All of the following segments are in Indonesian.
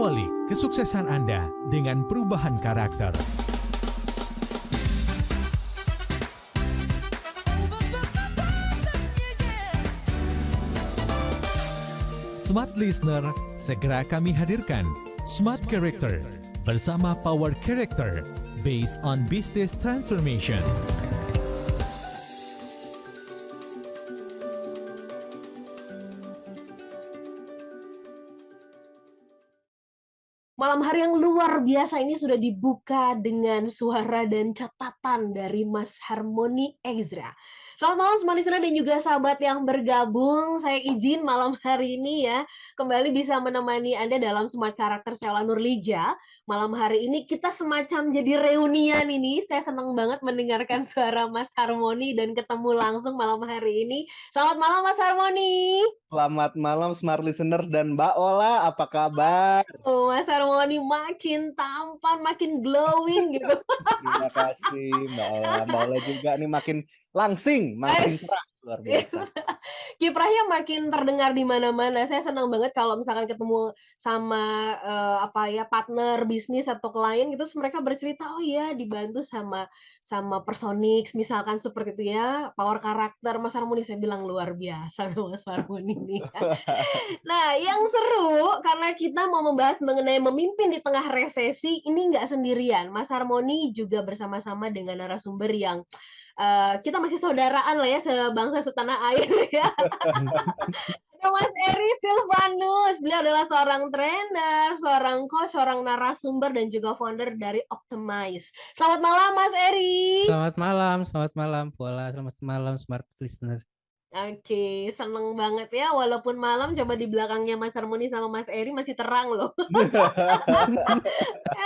Awali kesuksesan Anda dengan perubahan karakter. Smart Listener, segera kami hadirkan Smart Character bersama Power Character based on Business Transformation. Malam hari yang luar biasa ini sudah dibuka dengan suara dan catatan dari Mas Harmony Ezra. Selamat malam semua listener dan juga sahabat yang bergabung. Saya izin malam hari ini ya kembali bisa menemani Anda dalam Smart Karakter Sela Nurlija. Malam hari ini kita semacam jadi reunian ini. Saya senang banget mendengarkan suara Mas Harmony dan ketemu langsung malam hari ini. Selamat malam Mas Harmony. Selamat malam Smart Listener dan Mbak Ola, apa kabar? Oh, Mas Harmony makin tampan, makin glowing gitu. Terima kasih Mbak Ola. Mbak Ola juga nih makin langsing, makin cerah, luar biasa. Kiprahnya makin terdengar di mana-mana. Saya senang banget kalau misalkan ketemu sama, partner bisnis atau klien gitu, terus mereka bercerita, "Oh iya dibantu sama Personix," misalkan seperti itu ya, power karakter Mas Harmony. Saya bilang luar biasa Mas Harmony ini ya. Nah, yang seru karena kita mau membahas mengenai memimpin di tengah resesi, ini nggak sendirian. Mas Harmony juga bersama-sama dengan narasumber yang, kita masih saudaraan lah ya, sebangsa setanah air ya. Ada Mas Eri Silvanus, beliau adalah seorang trainer, seorang coach, seorang narasumber, dan juga founder dari Optimize. Selamat malam Mas Eri. Selamat malam Pola, selamat malam Smart Listener. Oke, seneng banget ya, walaupun malam coba di belakangnya Mas Harmony sama Mas Eri masih terang loh.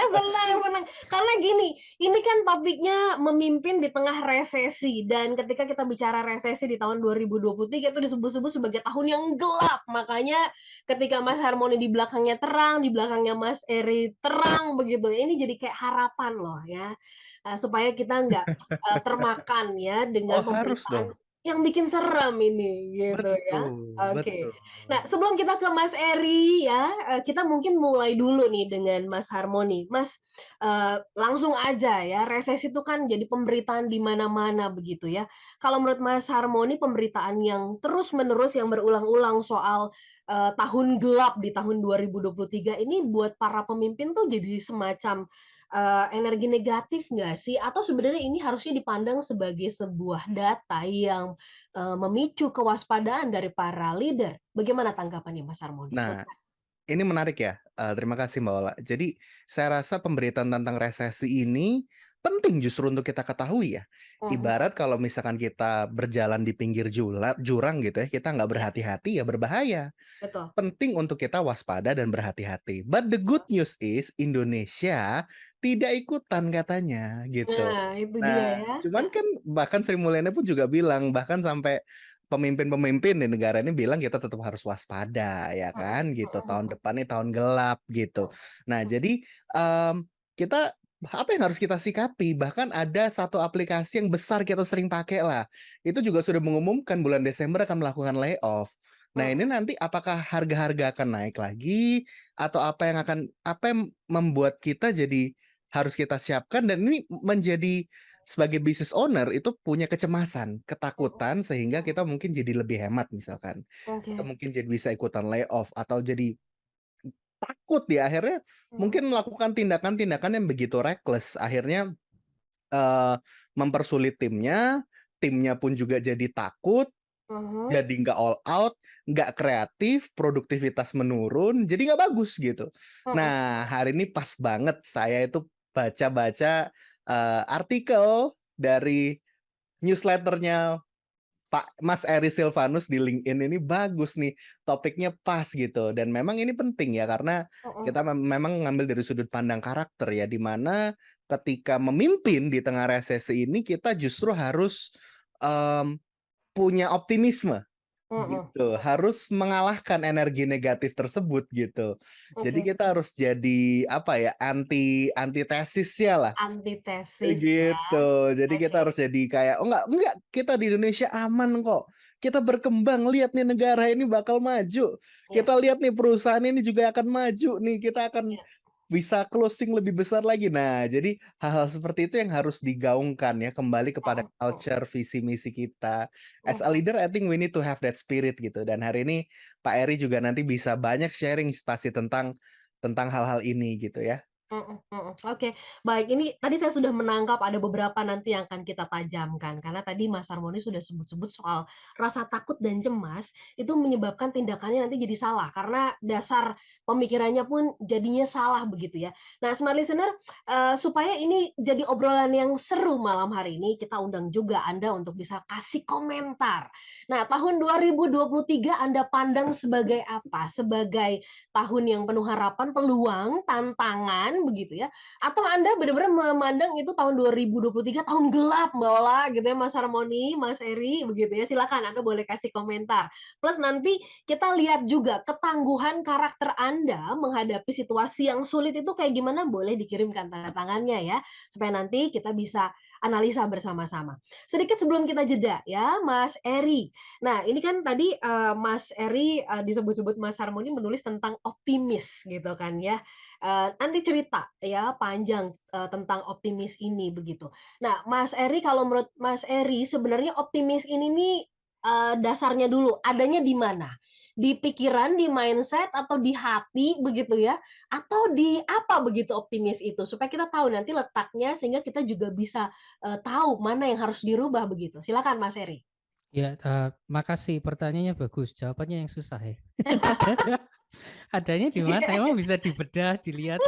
Senang. Karena gini, ini kan topiknya memimpin di tengah resesi, dan ketika kita bicara resesi di tahun 2023 itu disebut-sebut sebagai tahun yang gelap. Makanya ketika Mas Harmony di belakangnya terang, di belakangnya Mas Eri terang begitu. Ini jadi kayak harapan loh ya, supaya kita nggak termakan ya dengan Oh harus pemberitaan dong. yang bikin serem ini gitu ya. Oke. Betul. Nah, sebelum kita ke Mas Eri ya, kita mungkin mulai dulu nih dengan Mas Harmony. Mas, langsung aja ya, resesi itu kan jadi pemberitaan di mana-mana begitu ya. Kalau menurut Mas Harmony pemberitaan yang terus-menerus yang berulang-ulang soal, tahun gelap di tahun 2023 ini buat para pemimpin tuh jadi semacam, energi negatif nggak sih? Atau sebenarnya ini harusnya dipandang sebagai sebuah data yang, memicu kewaspadaan dari para leader? Bagaimana tanggapannya Mas Harmony? Nah, ini menarik ya. Terima kasih Mbak Ola. Jadi saya rasa pemberitaan tentang resesi ini penting justru untuk kita ketahui ya. Ibarat kalau misalkan kita berjalan di pinggir jurang gitu ya, kita nggak berhati-hati ya berbahaya. Betul. Penting untuk kita waspada dan berhati-hati. But the good news is Indonesia tidak ikutan katanya gitu. Nah, itu dia Nah, ya. cuman kan bahkan Sri Mulyani pun juga bilang, bahkan sampai pemimpin-pemimpin di negara ini bilang kita tetap harus waspada ya kan gitu. Tahun depan nih tahun gelap gitu. Nah, jadi kita apa yang harus kita sikapi? Bahkan ada satu aplikasi yang besar kita sering pakai lah. Itu juga sudah mengumumkan bulan Desember akan melakukan layoff. Nah, ini nanti apakah harga-harga akan naik lagi atau apa yang membuat kita jadi harus kita siapkan, dan ini menjadi sebagai business owner itu punya kecemasan, ketakutan, sehingga kita mungkin jadi lebih hemat misalkan. Atau Oke. mungkin jadi bisa ikutan layoff atau jadi takut ya akhirnya mungkin melakukan tindakan-tindakan yang begitu reckless, akhirnya mempersulit timnya pun juga jadi takut. Jadi nggak all out, nggak kreatif, produktivitas menurun, jadi nggak bagus gitu. Nah, hari ini pas banget saya itu baca-baca artikel dari newsletternya Pak Mas Eri Silvanus di LinkedIn. Ini bagus nih, topiknya pas gitu. Dan memang ini penting ya, karena kita memang ngambil dari sudut pandang karakter ya, di mana ketika memimpin di tengah resesi ini kita justru harus punya optimisme gitu, harus mengalahkan energi negatif tersebut gitu. Jadi kita harus jadi apa ya, antitesisnya lah Antitesis ya. gitu. Jadi kita harus jadi kayak oh enggak, kita di Indonesia aman kok. kita berkembang, lihat nih negara ini bakal maju. Iya, Kita lihat nih perusahaan ini juga akan maju nih, kita akan iya. bisa closing lebih besar lagi. Nah, jadi hal-hal seperti itu yang harus digaungkan ya, kembali kepada Mhm, mhm, culture, visi misi kita. As a mhm. leader, I think we need to have that spirit gitu. Dan hari ini Pak Eri juga nanti bisa banyak sharing pasti tentang hal-hal ini gitu ya. Mhm, mhm. Oke, baik, ini tadi saya sudah menangkap ada beberapa nanti yang akan kita tajamkan, karena tadi Mas Harmoni sudah sebut-sebut soal rasa takut dan cemas, itu menyebabkan tindakannya nanti jadi salah, karena dasar pemikirannya pun jadinya salah begitu ya. Nah, smart listener, supaya ini jadi obrolan yang seru malam hari ini, kita undang juga Anda untuk bisa kasih komentar. Nah, tahun 2023 Anda pandang sebagai apa? Sebagai tahun yang penuh harapan, peluang, tantangan begitu ya, atau Anda benar-benar memandang itu tahun 2023 tahun gelap Mbak Ola gitu ya, Mas Harmoni, Mas Eri begitu ya, silakan Anda boleh kasih komentar. Plus nanti kita lihat juga ketangguhan karakter Anda menghadapi situasi yang sulit itu kayak gimana, boleh dikirimkan tanda tangannya ya, supaya nanti kita bisa analisa bersama-sama. Sedikit sebelum kita jeda ya, Mas Eri. Nah, ini kan tadi, Mas Eri, disebut-sebut Mas Harmoni menulis tentang optimis gitu kan ya. Nanti cerita ya panjang, tentang optimis ini begitu. Nah, Mas Eri, kalau menurut Mas Eri sebenarnya optimis ini nih, dasarnya dulu adanya di mana? Di pikiran, di mindset, atau di hati begitu ya? Atau di apa begitu optimis itu? Supaya kita tahu nanti letaknya sehingga kita juga bisa, tahu mana yang harus dirubah begitu. Silakan Mas Eri. Ya, makasih pertanyaannya bagus, jawabannya yang susah ya. Adanya di mana? Emang bisa dibedah, dilihat?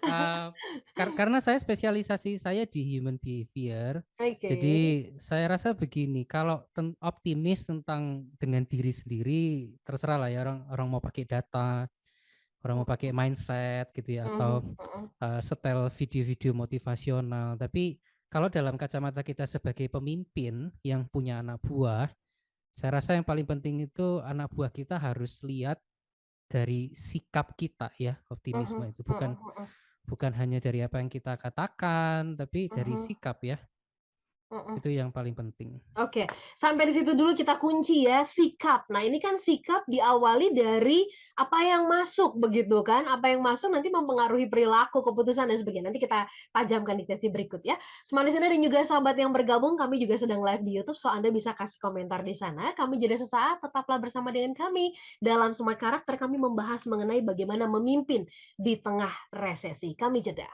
Eee, karena saya spesialisasi saya di human behavior, Oke. jadi saya rasa begini, kalau optimis tentang dengan diri sendiri, terserah lah ya orang orang mau pakai data, orang mau pakai mindset gitu ya, Mhm, atau, mhm, setel video-video motivasional. Tapi kalau dalam kacamata kita sebagai pemimpin yang punya anak buah, saya rasa yang paling penting itu anak buah kita harus lihat dari sikap kita ya, mhm, optimisme itu. mhm, Bukan mhm, bukan hanya dari apa yang kita katakan, tapi dari mhm, sikap ya, mhm. itu yang paling penting. Oke, sampai di situ dulu kita kunci ya, sikap. Nah, ini kan sikap diawali dari apa yang masuk begitu kan, apa yang masuk nanti mempengaruhi perilaku, keputusan dan sebagainya. Nanti kita tajamkan di sesi berikut ya. Smart Listener dan juga sahabat yang bergabung, kami juga sedang live di YouTube, so Anda bisa kasih komentar di sana. Kami jeda sesaat, tetaplah bersama dengan kami. Dalam Smart Karakter kami membahas mengenai bagaimana memimpin di tengah resesi. Kami jeda.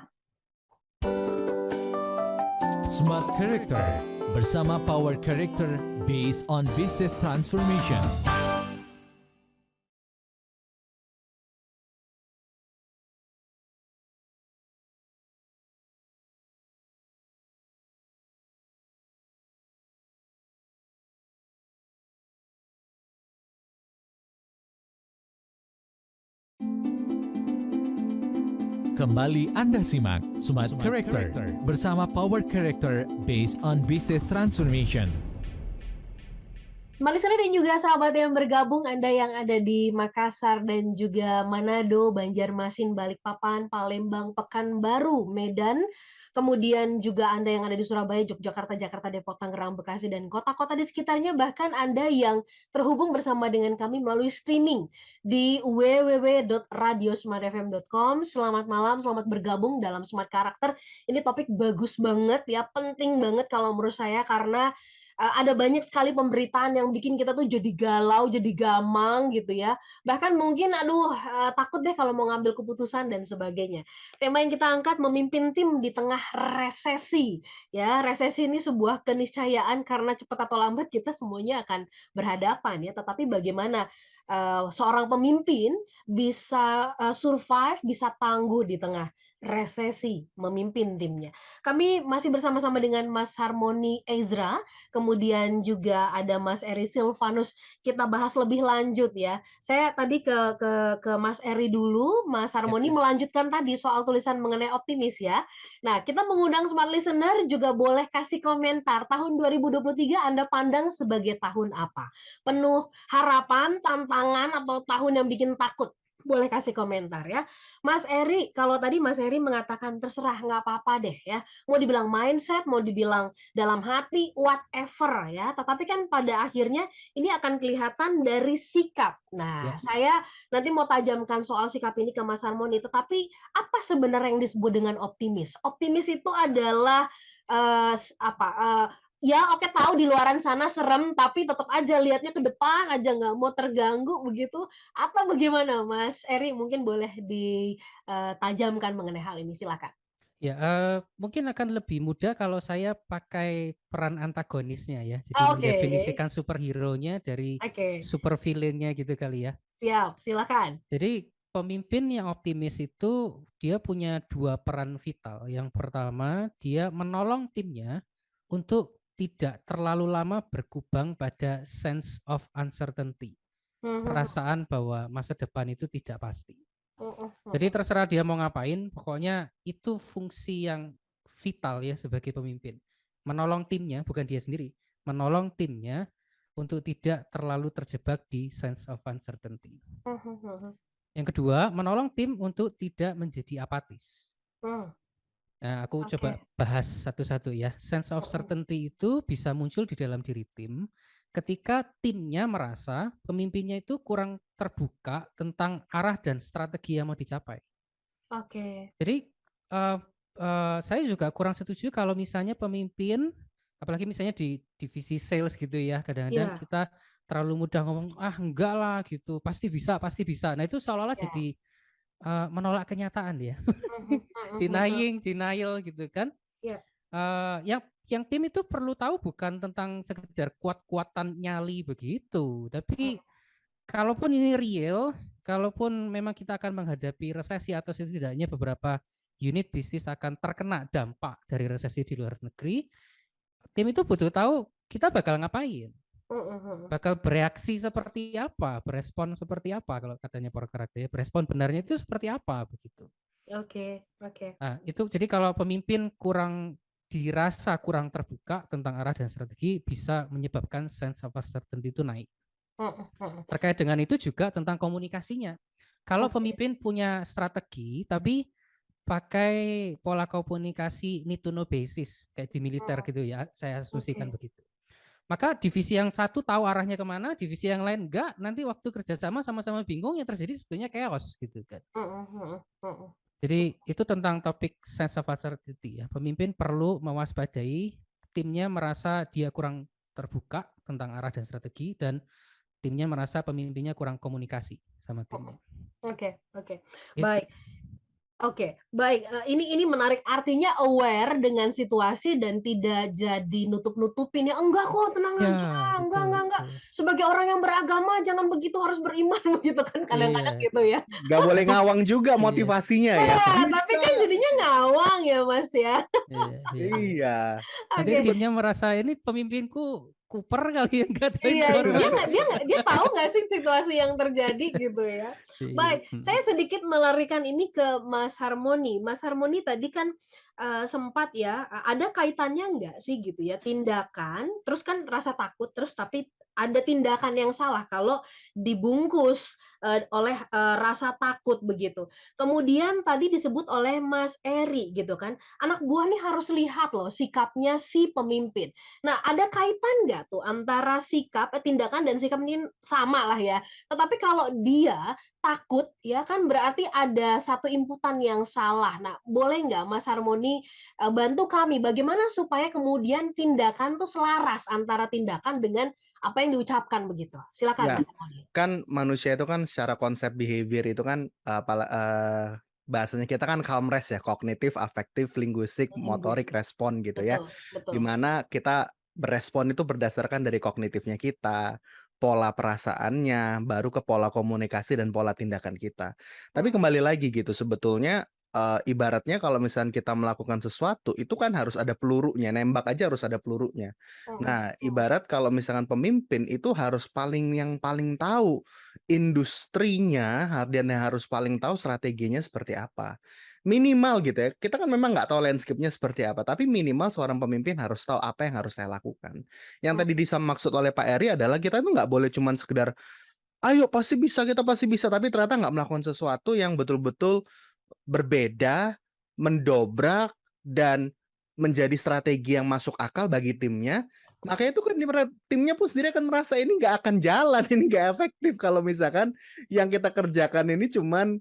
Smart Character bersama Power Character based on business transformation. Kembali Anda simak Smart Character bersama Power Character based on business transformation. Smart Listener dan juga sahabat yang bergabung, Anda yang ada di Makassar dan juga Manado, Banjarmasin, Balikpapan, Palembang, Pekanbaru, Medan, kemudian juga Anda yang ada di Surabaya, Yogyakarta, Jakarta, Depok, Tangerang, Bekasi, dan kota-kota di sekitarnya, bahkan Anda yang terhubung bersama dengan kami melalui streaming di www.radiosmartfm.com. Selamat malam, selamat bergabung dalam Smart Karakter. Ini topik bagus banget ya, penting banget kalau menurut saya karena ada banyak sekali pemberitaan yang bikin kita tuh jadi galau, jadi gamang gitu ya. Bahkan mungkin aduh, takut deh kalau mau ngambil keputusan dan sebagainya. Tema yang kita angkat memimpin tim di tengah resesi, ya. Resesi ini sebuah keniscayaan karena cepat atau lambat kita semuanya akan berhadapan ya, tetapi bagaimana, seorang pemimpin bisa, survive, bisa tangguh di tengah resesi, memimpin timnya. Kami masih bersama-sama dengan Mas Harmoni Ezra, kemudian juga ada Mas Eri Silvanus, kita bahas lebih lanjut ya. Saya tadi ke Mas Eri dulu, Mas Ya, Harmoni melanjutkan tadi soal tulisan mengenai optimis ya. Nah, kita mengundang smart listener juga boleh kasih komentar, tahun 2023 Anda pandang sebagai tahun apa? Penuh harapan, tantangan, atau tahun yang bikin takut? Boleh kasih komentar ya. Mas Eri, kalau tadi Mas Eri mengatakan terserah nggak apa-apa deh ya. Mau dibilang mindset, mau dibilang dalam hati, whatever ya. Tetapi kan pada akhirnya ini akan kelihatan dari sikap. Ya. Nah, saya nanti mau tajamkan soal sikap ini ke Mas Harmoni. Tetapi apa sebenarnya yang disebut dengan optimis? Optimis itu adalah ya oke tahu di luaran sana serem, tapi tetap aja lihatnya ke depan aja nggak mau terganggu begitu atau bagaimana Mas Eri mungkin boleh ditajamkan mengenai hal ini, silakan. Ya, mungkin akan lebih mudah kalau saya pakai peran antagonisnya ya. Jadi Oke, mendefinisikan superhero-nya dari oke, super villain-nya gitu kali ya. siap, silakan. Jadi pemimpin yang optimis itu dia punya dua peran vital. Yang pertama, dia menolong timnya untuk tidak terlalu lama berkubang pada sense of uncertainty. Mhm, Perasaan bahwa masa depan itu tidak pasti. mhm, Jadi mhm. terserah dia mau ngapain, pokoknya itu fungsi yang vital ya sebagai pemimpin. Menolong timnya, bukan dia sendiri, menolong timnya untuk tidak terlalu terjebak di sense of uncertainty. Mhm, mhm. Yang kedua, menolong tim untuk tidak menjadi apatis. Mmm, Nah, aku oke. coba bahas satu-satu ya. Sense of Mhm, certainty itu bisa muncul di dalam diri tim ketika timnya merasa pemimpinnya itu kurang terbuka tentang arah dan strategi yang mau dicapai. oke. Jadi, eee saya juga kurang setuju kalau misalnya pemimpin, apalagi misalnya di divisi sales gitu ya, kadang-kadang Iya, kita terlalu mudah ngomong, "Ah, enggak lah," gitu, "pasti bisa pasti bisa." Nah, itu seolah-olah iya. jadi, menolak kenyataan ya, Mhm, mhm, betul. denial gitu kan. Iya, Yang tim itu perlu tahu bukan tentang sekedar kuat-kuatan nyali begitu, mhm, tapi kalaupun ini real, kalaupun memang kita akan menghadapi resesi atau setidaknya beberapa unit bisnis akan terkena dampak dari resesi di luar negeri, tim itu butuh tahu kita bakal ngapain, mhm, mhm. bakal bereaksi seperti apa, berespon seperti apa kalau katanya para karakter, berespon benarnya itu seperti apa begitu. Oke, oke. Nah, itu jadi kalau pemimpin dirasa kurang terbuka tentang arah dan strategi bisa menyebabkan sense of uncertainty itu naik. Mhm, mhm. Terkait dengan itu juga tentang komunikasinya. Kalau Oke, pemimpin punya strategi tapi pakai pola komunikasi need to know basis kayak di militer mhm, gitu ya, saya asumsikan oke. begitu. Maka divisi yang satu tahu arahnya kemana, divisi yang lain enggak, nanti waktu kerjasama sama-sama bingung yang terjadi sebetulnya chaos gitu kan. Mhm, mhm, mhm. Jadi itu tentang topik sense of uncertainty ya. Pemimpin perlu mewaspadai timnya merasa dia kurang terbuka tentang arah dan strategi dan timnya merasa pemimpinnya kurang komunikasi sama Mhm. timnya. Oke, oke. Itu. Baik. Oke, baik, ini menarik, artinya aware dengan situasi dan tidak jadi nutup-nutupin ya, "Enggak kok, tenang Ya, aja, betul enggak. betul. Sebagai orang yang beragama jangan begitu, harus beriman," begitu kan kadang-kadang Iya, gitu ya. Nggak boleh tapi ngawang juga iya, motivasinya ya. Wah, tapi kan Bisa. jadinya ngawang ya, Mas, ya. iya iya iya. Iya. Nanti Oke. Bet timnya merasa ini pemimpinku kuper kali ya, enggak tahu Iya, informasi. dia tahu nggak sih situasi yang terjadi gitu ya. Iya, Baik, saya sedikit melarikan ini ke Mas Harmoni. Mas Harmoni tadi kan, sempat ya, ada kaitannya nggak sih gitu ya, tindakan, terus kan rasa takut, terus tapi ada tindakan yang salah kalau dibungkus, oleh, rasa takut begitu. Kemudian tadi disebut oleh Mas Eri gitu kan, anak buah nih harus lihat loh sikapnya si pemimpin. Nah, ada kaitan nggak tuh antara tindakan dan sikap ini sama lah ya, tetapi kalau dia takut, ya kan berarti ada satu inputan yang salah. Nah, boleh nggak Mas Harmoni, bantu kami bagaimana supaya kemudian tindakan tuh selaras antara tindakan dengan apa yang diucapkan begitu? Silakan ya, Mas Harmoni. kan manusia itu kan secara konsep behavior itu kan, bahasanya kita kan calm rest ya, kognitif, afektif, linguistik, Mhm, motorik, respon gitu ya. betul, Di betul. mana kita berespon itu berdasarkan dari kognitifnya kita, pola perasaannya, baru ke pola komunikasi dan pola tindakan kita. Tapi Mhm, kembali lagi gitu, sebetulnya, ibaratnya kalau misalnya kita melakukan sesuatu, itu kan harus ada pelurunya, nembak aja harus ada pelurunya. mhm, Nah, mhm, ibarat kalau misalkan pemimpin itu harus yang paling tahu industrinya, dan harus paling tahu strateginya seperti apa. Minimal gitu ya, kita kan memang nggak tahu landscape-nya seperti apa, tapi minimal seorang pemimpin harus tahu apa yang harus saya lakukan. Yang mhm, tadi maksud oleh Pak Eri adalah kita tuh nggak boleh cuman sekedar ayo pasti bisa, kita pasti bisa, tapi ternyata nggak melakukan sesuatu yang betul-betul berbeda, mendobrak, dan menjadi strategi yang masuk akal bagi timnya, makanya itu kan timnya pun sendiri akan merasa ini nggak akan jalan, ini nggak efektif kalau misalkan yang kita kerjakan ini cuman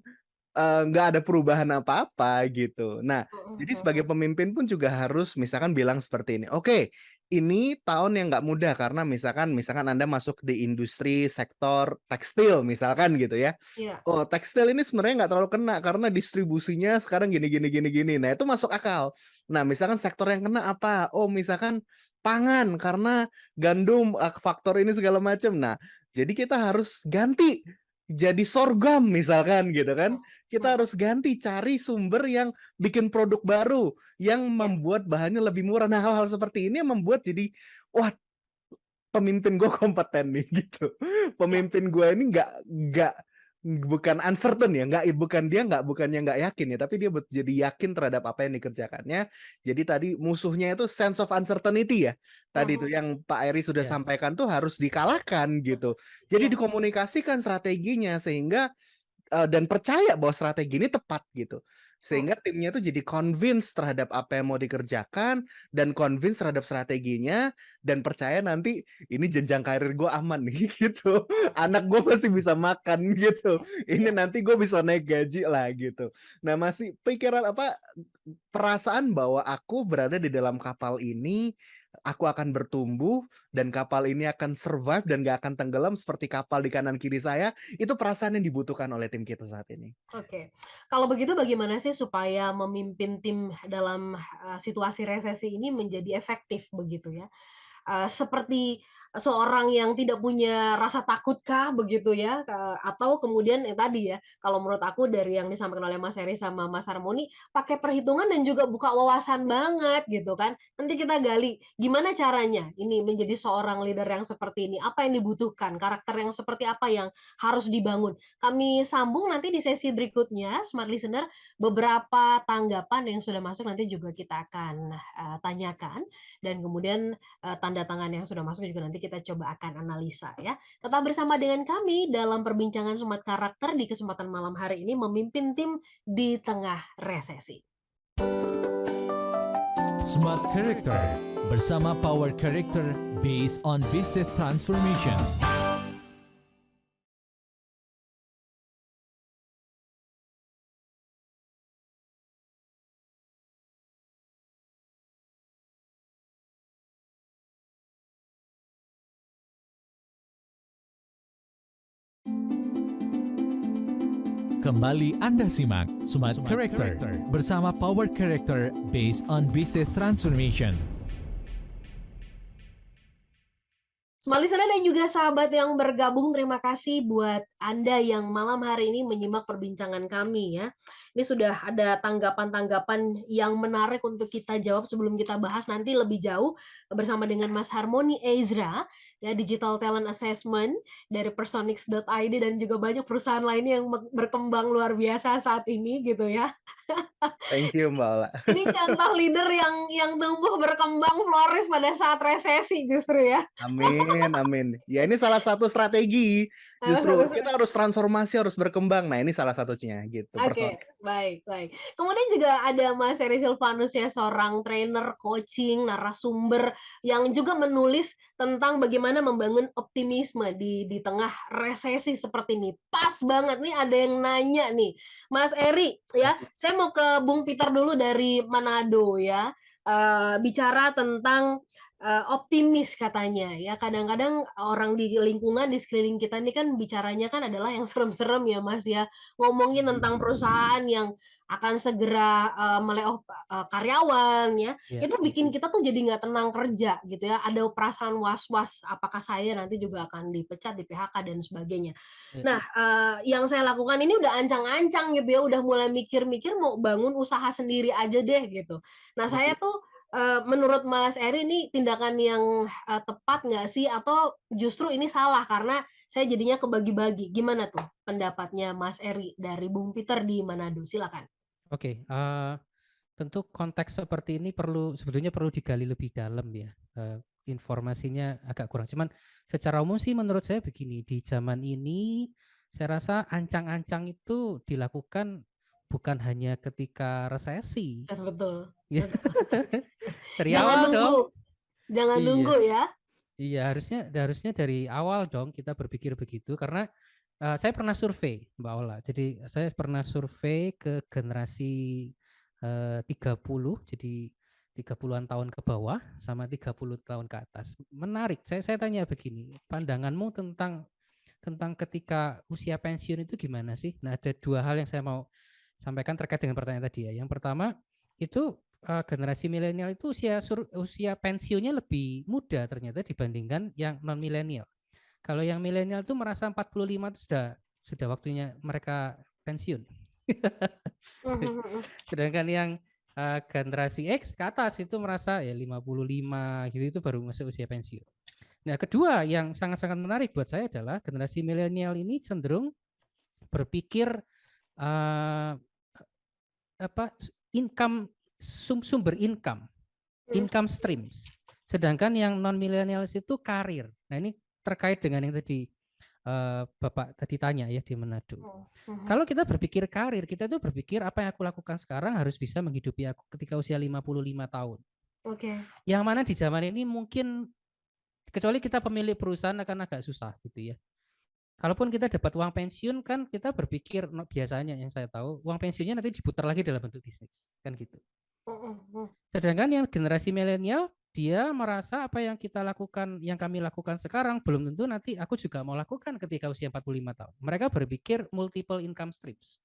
nggak ada perubahan apa-apa gitu. Nah, Mhm jadi sebagai mhm. pemimpin pun juga harus misalkan bilang seperti ini, "Oke, ini tahun yang nggak mudah karena misalkan Anda masuk di industri sektor tekstil," misalkan gitu ya. Iya. "Oh, tekstil ini sebenarnya nggak terlalu kena karena distribusinya sekarang gini gini gini gini." Nah, itu masuk akal. Nah, misalkan sektor yang kena apa? Oh, misalkan pangan karena gandum, faktor ini segala macam. Nah, jadi kita harus ganti jadi sorghum misalkan gitu kan. Mhm Kita mhm. harus ganti, cari sumber yang bikin produk baru, yang Iya. membuat bahannya lebih murah. Nah, hal-hal seperti ini yang membuat jadi, wah, pemimpin gue kompeten nih gitu. Iya. Pemimpin gue ini nggak bukan uncertain ya, bukannya nggak yakin ya, tapi dia jadi yakin terhadap apa yang dikerjakannya. Jadi tadi musuhnya itu sense of uncertainty ya. Tadi itu Mhm. yang Pak Eri sudah Ya. sampaikan tuh harus dikalahkan gitu. Jadi Iya. dikomunikasikan strateginya sehingga dan percaya bahwa strategi ini tepat gitu. Mhm. Sehingga timnya tuh jadi convince terhadap apa yang mau dikerjakan dan convince terhadap strateginya dan percaya nanti ini jenjang karir gue aman nih gitu. Anak gue masih bisa makan gitu. Iya. Ini Iya. nanti gue bisa naik gaji lah gitu. Nah, masih pikiran apa perasaan bahwa aku berada di dalam kapal ini, aku akan bertumbuh dan kapal ini akan survive dan gak akan tenggelam seperti kapal di kanan kiri saya, itu perasaan yang dibutuhkan oleh tim kita saat ini. Oke. Kalau begitu bagaimana sih supaya memimpin tim dalam, situasi resesi ini menjadi efektif begitu ya? Seperti seorang yang tidak punya rasa takutkah begitu ya, atau kemudian yang tadi ya, kalau menurut aku dari yang disampaikan oleh Mas Heri sama Mas Harmoni, pakai perhitungan dan juga buka wawasan banget gitu kan. Nanti kita gali, gimana caranya ini menjadi seorang leader yang seperti ini, apa yang dibutuhkan, karakter yang seperti apa yang harus dibangun. Kami sambung nanti di sesi berikutnya, Smart Listener, beberapa tanggapan yang sudah masuk nanti juga kita akan, tanyakan dan kemudian tanda tangan yang sudah masuk juga nanti kita coba akan analisa ya. Tetap bersama dengan kami dalam perbincangan Smart Karakter di kesempatan malam hari ini memimpin tim di tengah resesi. Smart Character bersama Power Character based on business transformation. Kembali Anda simak Smart Character bersama Power Character based on business transformation. Smart Listener dan juga sahabat yang bergabung, terima kasih buat Anda yang malam hari ini menyimak perbincangan kami ya. Ini sudah ada tanggapan-tanggapan yang menarik untuk kita jawab sebelum kita bahas nanti lebih jauh bersama dengan Mas Harmoni Ezra, ya Digital Talent Assessment dari Personix.id dan juga banyak perusahaan lainnya yang berkembang luar biasa saat ini gitu ya. Thank you, Mbak Ola. Ini contoh leader yang tumbuh berkembang flourish pada saat resesi justru ya. Amin, amin. Ya ini salah satu strategi, justru kita harus transformasi, harus berkembang. Nah ini salah satunya gitu, Oke, Personix. baik baik. Kemudian juga ada Mas Heri Silvanus ya, seorang trainer, coaching, narasumber yang juga menulis tentang bagaimana membangun optimisme di tengah resesi seperti ini. Pas banget nih ada yang nanya nih, Mas Eri ya, saya mau ke Bung Peter dulu dari Manado ya, bicara tentang, optimis katanya ya, kadang-kadang orang di lingkungan, di sekeliling kita ini kan bicaranya kan adalah yang serem-serem ya Mas ya, ngomongin tentang perusahaan yang akan segera, me-layoff, karyawan ya, Ya. itu bikin kita tuh jadi nggak tenang kerja gitu ya, ada perasaan was-was, apakah saya nanti juga akan dipecat, di-PHK dan sebagainya. Ya. Nah, yang saya lakukan ini udah ancang-ancang gitu ya, udah mulai mikir-mikir mau bangun usaha sendiri aja deh gitu. Nah, saya tuh, menurut Mas Eri ini tindakan yang, tepat nggak sih atau justru ini salah karena saya jadinya kebagi-bagi, gimana tuh pendapatnya Mas Eri dari Bung Peter di Manado? Silakan. Oke, tentu konteks seperti ini sebetulnya perlu digali lebih dalam ya. informasinya agak kurang. Cuman secara umum sih menurut saya begini, di zaman ini saya rasa ancang-ancang itu dilakukan bukan hanya ketika resesi. Yes, betul. Ya, Betul. dari Jangan awal nunggu. dong. Jangan Iya. nunggu ya. Iya, harusnya dari awal dong kita berpikir begitu karena saya pernah survei Mbak Ola. Jadi saya pernah survei ke generasi 30, jadi 30-an tahun ke bawah sama 30 tahun ke atas. Menarik. Saya tanya begini, pandanganmu tentang ketika usia pensiun itu gimana sih? Nah, ada dua hal yang saya mau sampaikan terkait dengan pertanyaan tadi ya. Yang pertama itu generasi milenial itu usia pensiunnya lebih muda ternyata dibandingkan yang non milenial. Kalau yang milenial itu merasa 45 itu sudah waktunya mereka pensiun. Sedangkan yang generasi X ke atas itu merasa ya 55 gitu itu baru masuk usia pensiun. Nah, kedua yang sangat-sangat menarik buat saya adalah generasi milenial ini cenderung berpikir sumber income streams. Sedangkan yang non millennials itu karir. Nah, ini terkait dengan yang tadi Bapak tadi tanya ya di Manado. Kalau kita berpikir karir, kita tuh berpikir apa yang aku lakukan sekarang harus bisa menghidupi aku ketika usia 55 tahun. Oke. Yang mana di zaman ini mungkin kecuali kita pemilik perusahaan akan agak susah gitu ya. Kalaupun kita dapat uang pensiun kan kita berpikir biasanya yang saya tahu uang pensiunnya nanti diputar lagi dalam bentuk bisnis kan gitu. Sedangkan yang generasi milenial dia merasa apa yang kita lakukan, yang kami lakukan sekarang belum tentu nanti aku juga mau lakukan ketika usia 45 tahun. Mereka berpikir multiple income streams.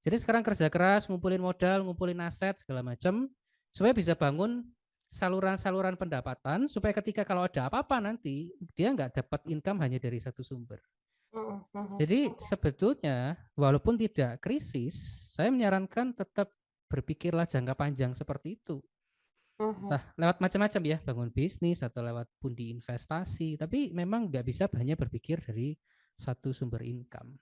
Jadi sekarang kerja keras, ngumpulin modal, ngumpulin aset segala macam supaya bisa bangun saluran-saluran pendapatan supaya ketika kalau ada apa-apa nanti dia nggak dapat income hanya dari satu sumber. Jadi sebetulnya walaupun tidak krisis, saya menyarankan tetap berpikirlah jangka panjang seperti itu. Nah, lewat macam-macam ya, bangun bisnis atau lewat pundi investasi, tapi memang nggak bisa hanya berpikir dari satu sumber income.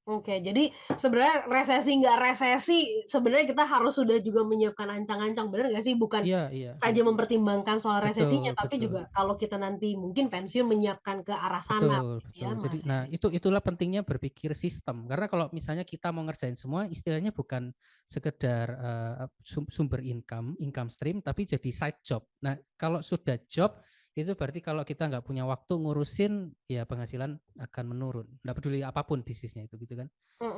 Oke. Jadi sebenarnya resesi nggak resesi, sebenarnya kita harus sudah juga menyiapkan ancang-ancang, benar nggak sih? Bukan Iya. saja mempertimbangkan soal resesinya, tapi Betul. juga kalau kita nanti mungkin pensiun menyiapkan ke arah sana, gitu ya, Jadi, Mas nah Heri? itulah pentingnya berpikir sistem. Karena kalau misalnya kita mau ngerjain semua, istilahnya bukan sekedar sumber income stream, tapi jadi side job. Nah, kalau sudah job, itu berarti kalau kita nggak punya waktu ngurusin, ya penghasilan akan menurun. Nggak peduli apapun bisnisnya itu, gitu kan?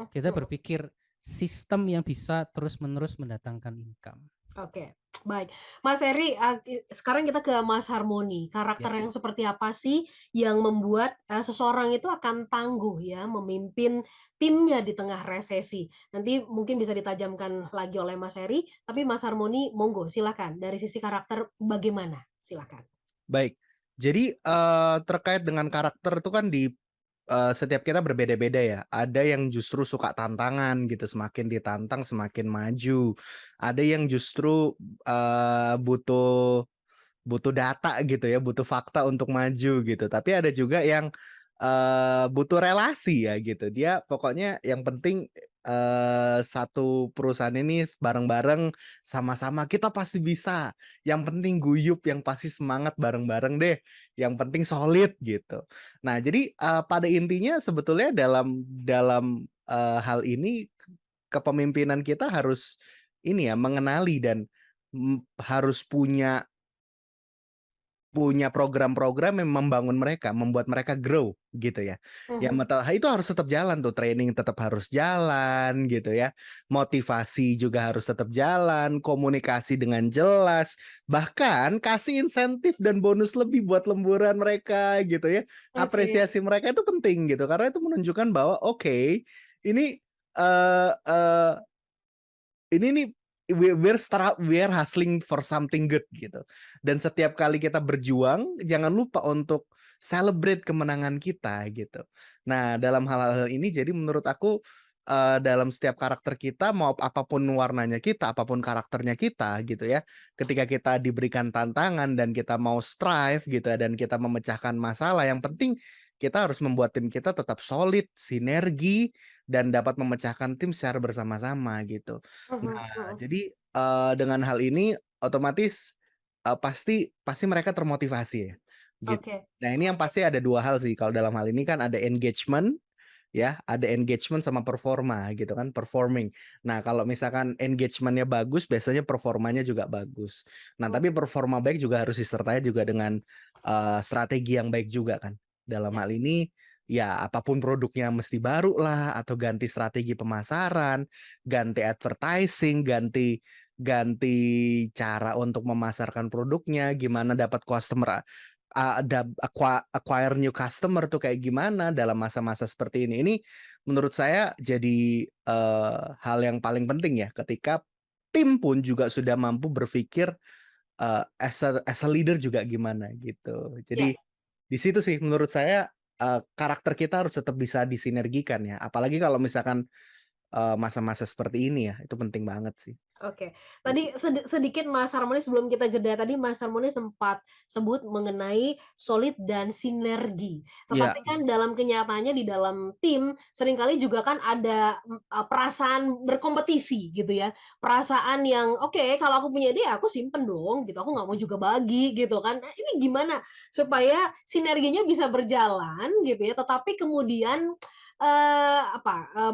Kita berpikir sistem yang bisa terus-menerus mendatangkan income. Oke, baik. Mas Heri, sekarang kita ke Mas Harmoni. Karakter yang seperti apa sih yang membuat seseorang itu akan tangguh ya memimpin timnya di tengah resesi? Nanti mungkin bisa ditajamkan lagi oleh Mas Heri, tapi Mas Harmoni, monggo silakan. Dari sisi karakter bagaimana? Silakan. Baik. Jadi terkait dengan karakter itu kan di setiap kita berbeda-beda ya. Ada yang justru suka tantangan gitu, semakin ditantang semakin maju. Ada yang justru butuh data gitu ya, butuh fakta untuk maju gitu. Tapi ada juga yang butuh relasi ya gitu. Dia pokoknya yang penting satu perusahaan ini bareng-bareng sama-sama kita pasti bisa. Yang penting guyup, yang pasti semangat bareng-bareng deh. Yang penting solid gitu. Nah, jadi pada intinya sebetulnya dalam hal ini kepemimpinan kita harus ini ya mengenali dan harus punya program-program yang membangun mereka, membuat mereka grow gitu ya. Yang itu harus tetap jalan tuh, training tetap harus jalan gitu ya. Motivasi juga harus tetap jalan, komunikasi dengan jelas, bahkan kasih insentif dan bonus lebih buat lemburan mereka gitu ya. Apresiasi mereka itu penting gitu karena itu menunjukkan bahwa oke, ini ini nih we're hustling for something good gitu. Dan setiap kali kita berjuang, jangan lupa untuk celebrate kemenangan kita gitu. Nah, dalam hal-hal ini jadi menurut aku dalam setiap karakter kita mau apapun warnanya kita, apapun karakternya kita gitu ya. Ketika kita diberikan tantangan dan kita mau strive gitu ya, dan kita memecahkan masalah, yang penting kita harus membuat tim kita tetap solid, sinergi, dan dapat memecahkan tim secara bersama-sama gitu. Nah, jadi dengan hal ini otomatis pasti pasti mereka termotivasi ya, gitu. Oke. Nah, ini yang pasti ada 2 hal sih kalau dalam hal ini kan ada engagement, ya, ada engagement sama performa gitu kan, performing. Nah, kalau misalkan engagement-nya bagus, biasanya performanya juga bagus. Nah, Mmm, tapi performa baik juga harus disertai juga dengan, strategi yang baik juga kan. Dalam ya, hal ini, ya apapun produknya mesti baru lah, atau ganti strategi pemasaran, ganti advertising, ganti ganti cara untuk memasarkan produknya, gimana dapat customer, acquire new customer tuh kayak gimana dalam masa-masa seperti ini. Ini menurut saya jadi, hal yang paling penting ya ketika tim pun juga sudah mampu berpikir, as a leader juga gimana gitu. ya. Jadi di situ sih menurut saya, karakter kita harus tetap bisa disinergikan ya, apalagi kalau misalkan, masa-masa seperti ini ya, itu penting banget sih. Oke. Tadi sedikit Mas Harmoni sebelum kita jeda tadi Mas Harmoni sempat sebut mengenai solid dan sinergi. Iya, Tetapi kan dalam kenyataannya di dalam tim seringkali juga kan ada, perasaan berkompetisi gitu ya. Perasaan yang, "Oke, kalau aku punya ide aku simpen dong," gitu, "aku nggak mau juga bagi," gitu kan. Nah, ini gimana supaya sinerginya bisa berjalan gitu ya, tetapi kemudian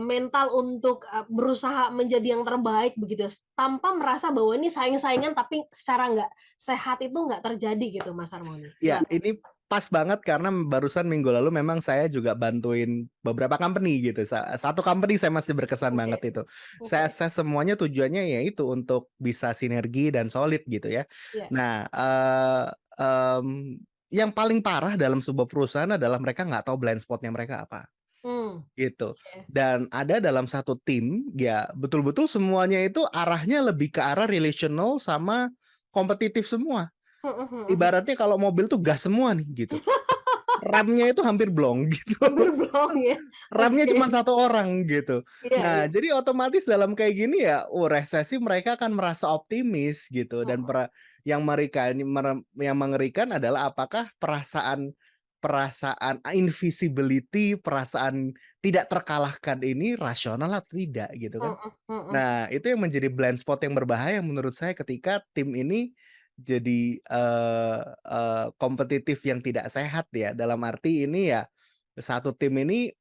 mental untuk, berusaha menjadi yang terbaik begitu, tanpa merasa bahwa ini saing-saingan tapi secara nggak sehat itu nggak terjadi gitu, Mas Harmoni, iya, silakan. ini pas banget karena barusan minggu lalu memang saya juga bantuin beberapa company gitu. Satu company saya masih berkesan Oke, banget itu. Saya oke, assess semuanya tujuannya ya itu untuk bisa sinergi dan solid gitu ya. iya, Nah, yang paling parah dalam sebuah perusahaan adalah mereka nggak tahu blind spot-nya mereka apa, mmm, gitu. oke, Dan ada dalam satu tim, ya betul-betul semuanya itu arahnya lebih ke arah relational sama kompetitif semua. mhm mhm mhm. Ibaratnya kalau mobil tuh gas semua nih gitu. Remnya itu hampir blong gitu. Hampir blong ya, Remnya oke, cuma satu orang gitu. iya Nah, iya, jadi otomatis dalam kayak gini ya, resesi mereka akan merasa optimis gitu dan mhm, yang mereka yang mengerikan adalah apakah perasaan perasaan invisibility, perasaan tidak terkalahkan ini rasional atau tidak gitu kan. mhm mhm, Nah, itu yang menjadi blind spot yang berbahaya menurut saya ketika tim ini jadi, kompetitif yang tidak sehat ya. Dalam arti ini ya, satu tim ini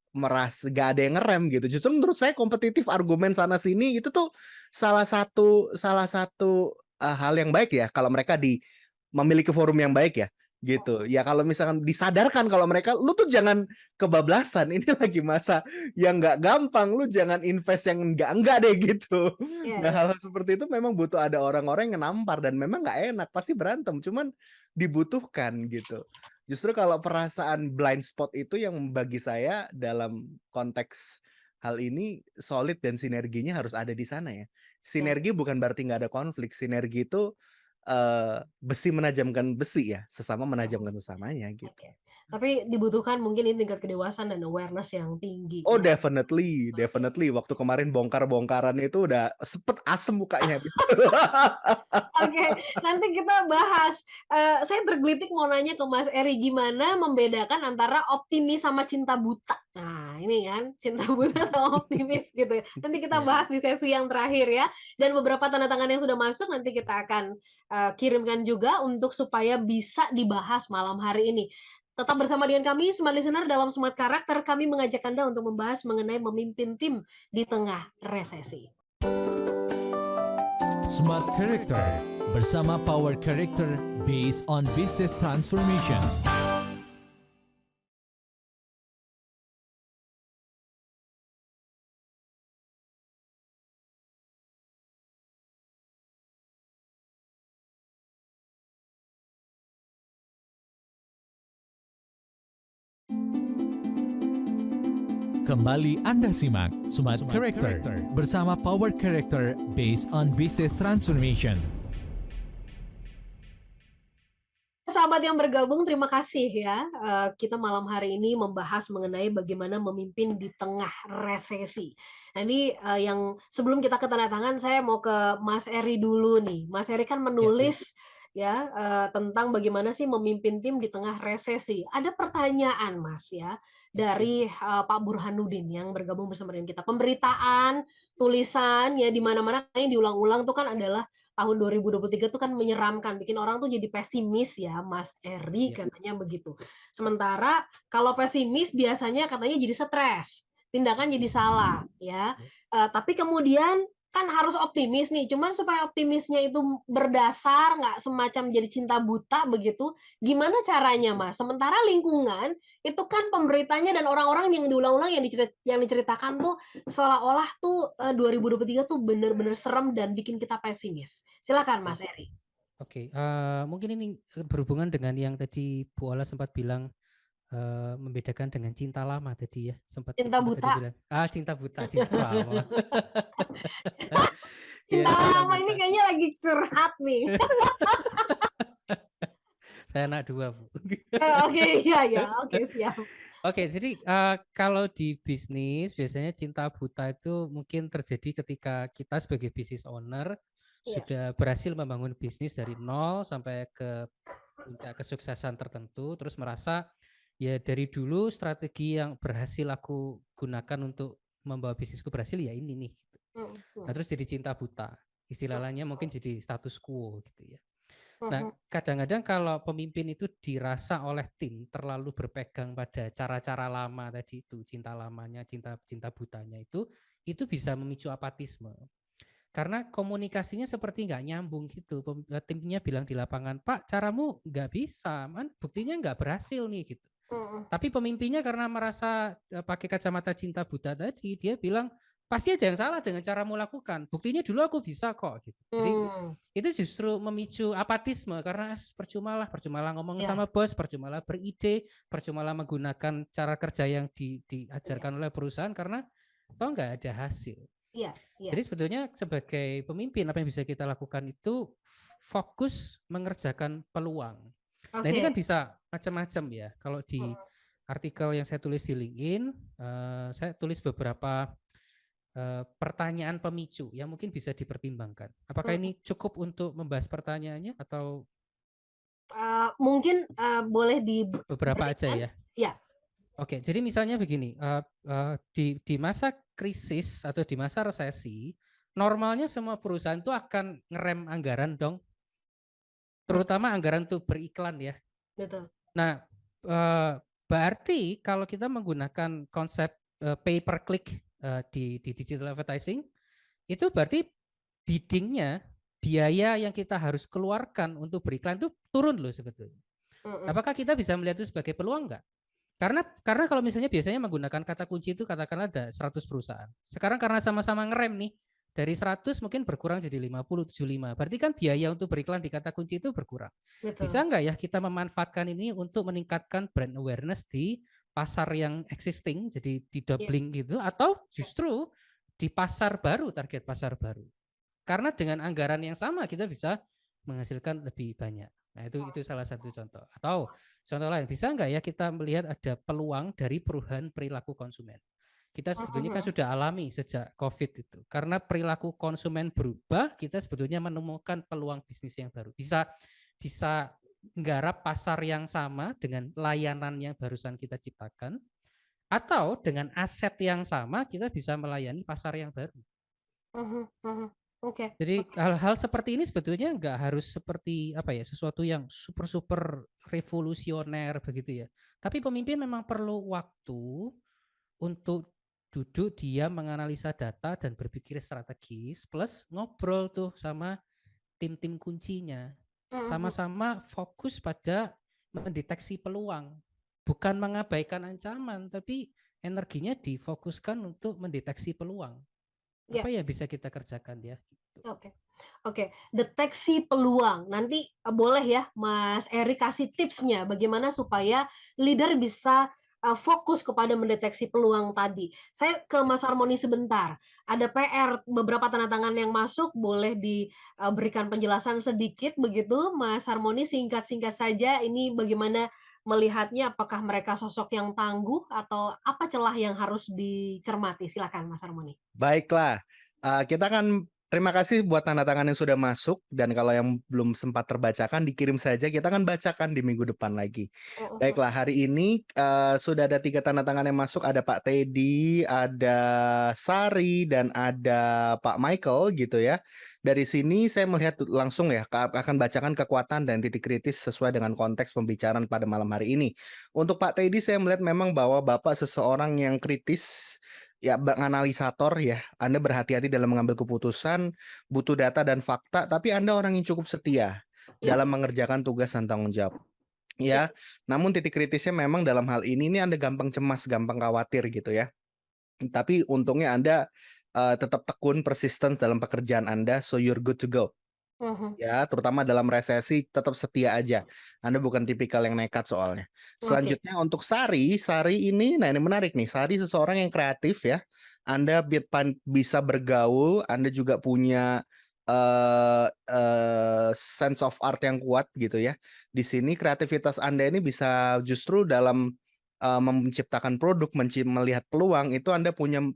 gak ada yang ngerem gitu. Justru menurut saya kompetitif argumen sana sini itu tuh salah satu, hal yang baik ya kalau mereka memiliki forum yang baik ya, gitu. Ya kalau misalkan disadarkan kalau mereka, "Lu tuh jangan kebablasan, ini lagi masa yang nggak gampang, lu jangan invest yang enggak-enggak deh," gitu. iya Nah, iya, hal-hal seperti itu memang butuh ada orang-orang yang nampar dan memang nggak enak, pasti berantem, cuman dibutuhkan gitu. Justru kalau perasaan blind spot itu yang bagi saya dalam konteks hal ini solid dan sinerginya harus ada di sana ya. iya. Sinergi bukan berarti nggak ada konflik, sinergi itu, besi menajamkan besi ya, sesama Mhm. menajamkan sesamanya gitu. Oke. Tapi dibutuhkan mungkin ini tingkat kedewasaan dan awareness yang tinggi Oh, ya. definitely Oke. definitely waktu kemarin bongkar-bongkaran itu udah sepet asem mukanya habis itu. Oke, nanti kita bahas, saya tergelitik mau nanya ke Mas Eri, gimana membedakan antara optimis sama cinta buta? Nah, ini kan, cinta buta sama optimis gitu ya. Nanti kita Iya. bahas di sesi yang terakhir ya, dan beberapa tanda tangan yang sudah masuk nanti kita akan, kirimkan juga untuk supaya bisa dibahas malam hari ini. Tetap bersama dengan kami, Smart Listener, dalam Smart Karakter, kami mengajak Anda untuk membahas mengenai memimpin tim di tengah resesi. Smart Character bersama Power Character based on business transformation. Kembali Anda simak Smart Character bersama Power Character based on business transformation. Sahabat yang bergabung, terima kasih ya. Kita malam hari ini membahas mengenai bagaimana memimpin di tengah resesi. Nah ini, yang sebelum kita ke tanda tangan, saya mau ke Mas Eri dulu nih. Mas Eri kan Ya, menulis ya, tentang bagaimana sih memimpin tim di tengah resesi. Ada pertanyaan Mas ya, dari, Pak Burhanuddin yang bergabung bersama dengan kita. Pemberitaan, tulisan ya di mana-mana kayaknya diulang-ulang tuh kan adalah tahun 2023 tuh kan menyeramkan, bikin orang tuh jadi pesimis ya, Mas Eri Ya. katanya begitu. Sementara kalau pesimis biasanya katanya jadi stres, tindakan jadi salah ya. Ya. Tapi kemudian kan harus optimis nih, cuman supaya optimisnya itu berdasar, nggak semacam jadi cinta buta begitu, gimana caranya, Mas? Sementara lingkungan itu kan pemberitanya dan orang-orang yang diulang-ulang yang diceritakan tuh seolah-olah tuh 2023 tuh bener-bener serem dan bikin kita pesimis. Silakan Ya. Mas Eri. Oke, mungkin ini berhubungan dengan yang tadi Bu Ola sempat bilang membedakan dengan cinta lama tadi ya, sempat Cinta sempat tadi buta. bilang, cinta buta, cinta lama. Cinta Iya, cinta lama ini buta. kayaknya lagi curhat nih. Saya anak 2, Bu. Oke, iya ya, oke siap. Oke, jadi kalau di bisnis biasanya cinta buta itu mungkin terjadi ketika kita sebagai business owner Iya. sudah berhasil membangun bisnis dari nol sampai ke puncak kesuksesan tertentu, terus merasa ya dari dulu strategi yang berhasil aku gunakan untuk membawa bisnisku berhasil ya ini nih. Nah, terus jadi cinta buta. Istilah lainnya mungkin jadi status quo gitu ya. Nah, kadang-kadang kalau pemimpin itu dirasa oleh tim terlalu berpegang pada cara-cara lama tadi itu, cinta lamanya, cinta butanya itu bisa memicu apatisme. Karena komunikasinya seperti nggak nyambung gitu. Timnya bilang di lapangan, Pak, caramu nggak bisa, man, buktinya nggak berhasil nih gitu. Tapi pemimpinnya karena merasa pakai kacamata cinta buta tadi, dia bilang pasti ada yang salah dengan caramu lakukan. Buktinya dulu aku bisa kok gitu. Jadi itu justru memicu apatisme karena percumalah ngomong Ya. sama bos, percumalah beride, percumalah menggunakan cara kerja yang diajarkan oleh perusahaan karena toh nggak ada hasil. Iya. Jadi sebetulnya sebagai pemimpin apa yang bisa kita lakukan itu fokus mengerjakan peluang. Nah ini kan bisa macam-macam ya. Kalau di artikel yang saya tulis di LinkedIn, saya tulis beberapa pertanyaan pemicu yang mungkin bisa dipertimbangkan. Apakah ini cukup untuk membahas pertanyaannya atau mungkin boleh beberapa aja ya? Ya. Oke, jadi misalnya begini, di masa krisis atau di masa resesi, normalnya semua perusahaan itu akan ngerem anggaran dong, terutama anggaran untuk beriklan ya. Betul. Nah, berarti kalau kita menggunakan konsep pay per click di digital advertising, itu berarti biddingnya, biaya yang kita harus keluarkan untuk beriklan itu turun loh sebetulnya. Apakah kita bisa melihat itu sebagai peluang enggak? Karena kalau misalnya biasanya menggunakan kata kunci itu katakanlah ada 100 perusahaan. Sekarang karena sama-sama ngerem nih, dari 100 mungkin berkurang jadi 50, 75. Berarti kan biaya untuk beriklan di kata kunci itu berkurang. Betul. Bisa nggak ya kita memanfaatkan ini untuk meningkatkan brand awareness di pasar yang existing, jadi di doubling gitu, atau justru di pasar baru, target pasar baru. Karena dengan anggaran yang sama kita bisa menghasilkan lebih banyak. Nah itu salah satu contoh. Atau contoh lain, bisa nggak ya kita melihat ada peluang dari perubahan perilaku konsumen. Kita sebetulnya kan sudah alami sejak COVID itu. Karena perilaku konsumen berubah, kita sebetulnya menemukan peluang bisnis yang baru. Bisa nggarap pasar yang sama dengan layanan yang barusan kita ciptakan, atau dengan aset yang sama kita bisa melayani pasar yang baru. Jadi hal-hal seperti ini sebetulnya nggak harus seperti apa ya, sesuatu yang super revolusioner begitu ya. Tapi pemimpin memang perlu waktu untuk duduk diam menganalisa data dan berpikir strategis plus ngobrol tuh sama tim-tim kuncinya. Sama-sama fokus pada mendeteksi peluang. Bukan mengabaikan ancaman, tapi energinya difokuskan untuk mendeteksi peluang. Apa yang bisa kita kerjakan ya? Oke. Deteksi peluang. Nanti boleh ya Mas Eri kasih tipsnya bagaimana supaya leader bisa fokus kepada mendeteksi peluang tadi. Saya ke Mas Harmoni sebentar. Ada PR, beberapa tanda tangan yang masuk, boleh diberikan penjelasan sedikit begitu Mas Harmoni, singkat-singkat saja ini bagaimana melihatnya, apakah mereka sosok yang tangguh atau apa celah yang harus dicermati? Silakan Mas Harmoni. Baiklah, kita kan Terima kasih buat tanda tangan yang sudah masuk, dan kalau yang belum sempat terbacakan dikirim saja, kita akan bacakan di minggu depan lagi. Baiklah, hari ini sudah ada 3 tanda tangan yang masuk, ada Pak Teddy, ada Sari, dan ada Pak Michael gitu ya. Dari sini saya melihat langsung ya, akan bacakan kekuatan dan titik kritis sesuai dengan konteks pembicaraan pada malam hari ini. Untuk Pak Teddy, saya melihat memang bahwa Bapak seseorang yang kritis, ya, analisator ya. Anda berhati-hati dalam mengambil keputusan, butuh data dan fakta, tapi Anda orang yang cukup setia Ya, dalam mengerjakan tugas dan tanggung jawab. ya. Ya, namun titik kritisnya memang dalam hal ini Anda gampang cemas, gampang khawatir gitu ya. Tapi untungnya Anda tetap tekun, persisten dalam pekerjaan Anda, so you're good to go. Mhm. Ya, terutama dalam resesi tetap setia aja. Anda bukan tipikal yang nekat soalnya. Oke. Selanjutnya untuk Sari, Sari ini, nah ini menarik nih. Sari seseorang yang kreatif ya. Anda bisa bergaul, Anda juga punya sense of art yang kuat gitu ya. Di sini kreativitas Anda ini bisa justru dalam menciptakan produk, melihat peluang, itu Anda punya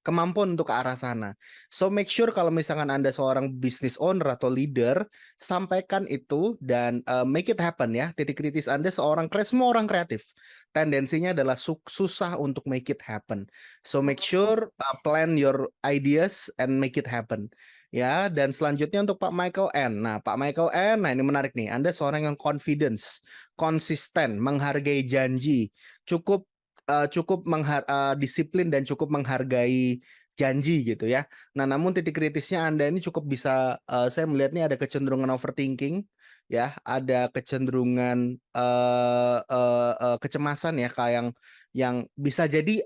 kemampuan untuk ke arah sana. So make sure kalau misalkan Anda seorang business owner atau leader, sampaikan itu dan make it happen ya. Titik kritis Anda semua orang kreatif. Tendensinya adalah susah untuk make it happen. So make sure plan your ideas and make it happen. Ya, dan selanjutnya untuk Pak Michael N. Nah, Pak Michael N, nah ini menarik nih. Anda seorang yang confidence, konsisten, menghargai janji, cukup disiplin dan cukup menghargai janji gitu ya. Nah, namun titik kritisnya Anda ini cukup bisa, saya melihatnya ada kecenderungan overthinking ya, ada kecenderungan kecemasan ya, kayak yang bisa jadi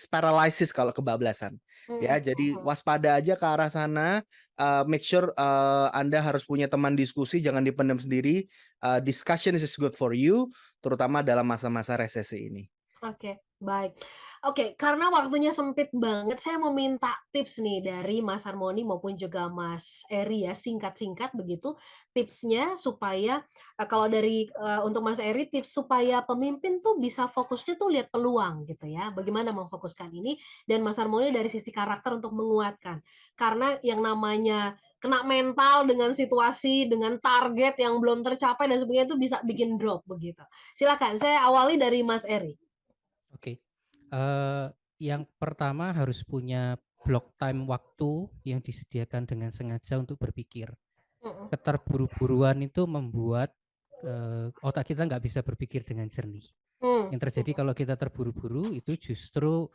paralysis kalau kebablasan. Ya, jadi waspada aja ke arah sana. Make sure Anda harus punya teman diskusi, jangan dipendam sendiri. Discussion is good for you, terutama dalam masa-masa resesi ini. Oke, baik. Oke, karena waktunya sempit banget, saya mau minta tips nih dari Mas Harmoni maupun juga Mas Eri ya, singkat-singkat begitu tipsnya supaya kalau dari untuk Mas Eri tips supaya pemimpin tuh bisa fokusnya tuh lihat peluang gitu ya. Bagaimana memfokuskan ini dan Mas Harmoni dari sisi karakter untuk menguatkan. Karena yang namanya kena mental dengan situasi, dengan target yang belum tercapai dan sebagainya itu bisa bikin drop begitu. Silakan, saya awali dari Mas Eri. Oke. Yang pertama harus punya block time waktu yang disediakan dengan sengaja untuk berpikir. Mhm. Keterburu-buruan itu membuat otak kita nggak bisa berpikir dengan jernih. Yang terjadi kalau kita terburu-buru itu justru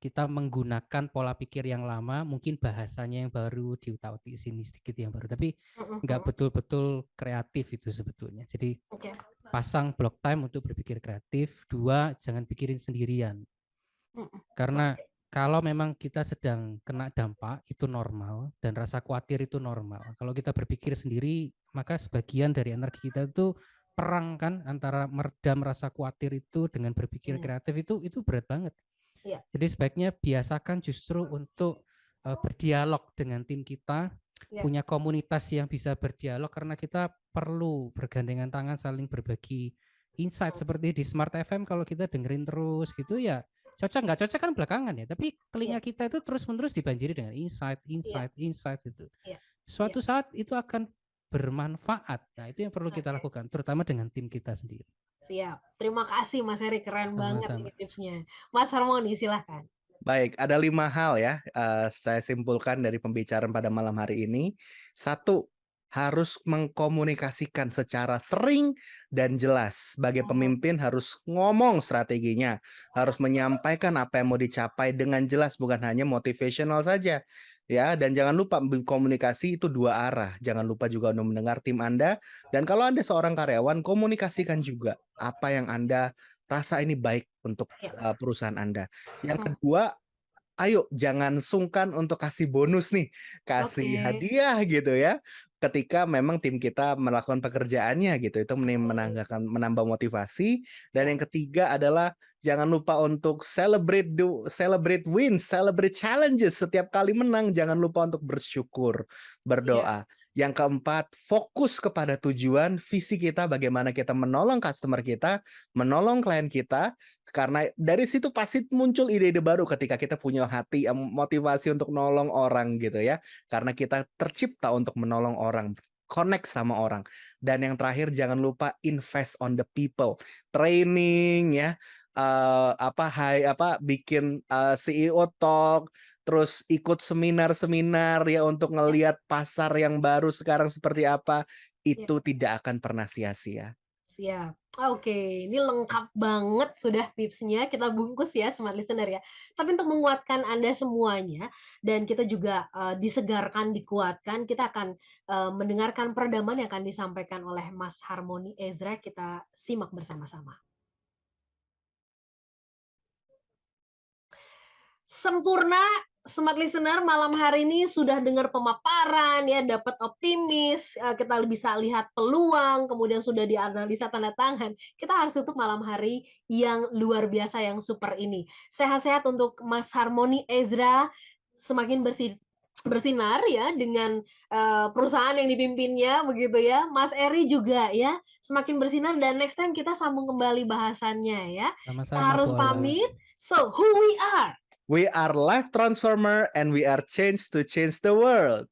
kita menggunakan pola pikir yang lama, mungkin bahasanya yang baru, diutak-utik sini sedikit yang baru, tapi nggak betul-betul kreatif itu sebetulnya. Jadi Oke. pasang block time untuk berpikir kreatif. 2, jangan pikirin sendirian. Karena kalau memang kita sedang kena dampak itu normal dan rasa khawatir itu normal. Kalau kita berpikir sendiri, maka sebagian dari energi kita itu perang kan antara meredam rasa khawatir itu dengan berpikir kreatif itu berat banget. Iya. Jadi sebaiknya biasakan justru untuk berdialog dengan tim kita, punya komunitas yang bisa berdialog karena kita perlu bergandengan tangan saling berbagi insight seperti di Smart FM. Kalau kita dengerin terus gitu ya cocok nggak cocok kan belakangan ya, tapi telinga kita itu terus-menerus dibanjiri dengan insight gitu. Suatu saat itu akan bermanfaat. Nah, itu yang perlu kita lakukan, terutama dengan tim kita sendiri. Siap. Terima kasih Mas Heri, keren banget Sama-sama. ini tipsnya. Mas Harmoni silahkan. Baik, ada 5 hal ya, saya simpulkan dari pembicaraan pada malam hari ini. 1, harus mengkomunikasikan secara sering dan jelas. Sebagai pemimpin harus ngomong strateginya, harus menyampaikan apa yang mau dicapai dengan jelas, bukan hanya motivational saja. Ya, dan jangan lupa komunikasi itu 2 arah. Jangan lupa juga untuk mendengar tim Anda, dan kalau Anda seorang karyawan, komunikasikan juga apa yang Anda rasa ini baik untuk perusahaan Anda. Yang kedua, ayo jangan sungkan untuk kasih bonus nih, kasih hadiah gitu ya, ketika memang tim kita melakukan pekerjaannya gitu, itu menambah motivasi. Dan yang ketiga adalah jangan lupa untuk celebrate wins, celebrate challenges. Setiap kali menang jangan lupa untuk bersyukur, berdoa. Yang keempat, fokus kepada tujuan, visi kita, bagaimana kita menolong customer kita, menolong klien kita, karena dari situ pasti muncul ide-ide baru ketika kita punya hati, motivasi untuk nolong orang gitu ya. Karena kita tercipta untuk menolong orang, connect sama orang. Dan yang terakhir, jangan lupa invest on the people. Training ya, bikin CEO talk, terus ikut seminar-seminar ya untuk Ya, ngelihat pasar yang baru sekarang seperti apa, ya. itu tidak akan pernah sia-sia. Siap. Oke, ini lengkap banget sudah tipsnya, kita bungkus ya Smart Listener ya. Tapi untuk menguatkan Anda semuanya dan kita juga, disegarkan, dikuatkan, kita akan, mendengarkan peredaman yang akan disampaikan oleh Mas Harmony Ezra, kita simak bersama-sama. Sempurna, Smart Listener, malam hari ini sudah dengar pemaparan ya, dapat optimis, kita bisa lihat peluang, kemudian sudah dianalisa tanda tangan. Kita harus tutup malam hari yang luar biasa, yang super ini. Sehat-sehat untuk Mas Harmony Ezra, semakin bersinar ya dengan, perusahaan yang dipimpinnya begitu ya. Mas Eri juga ya, semakin bersinar dan next time kita sambung kembali bahasannya ya. Kita Sama-sama, harus boleh. pamit. So, who we are? We are life transformer and we are change to change the world.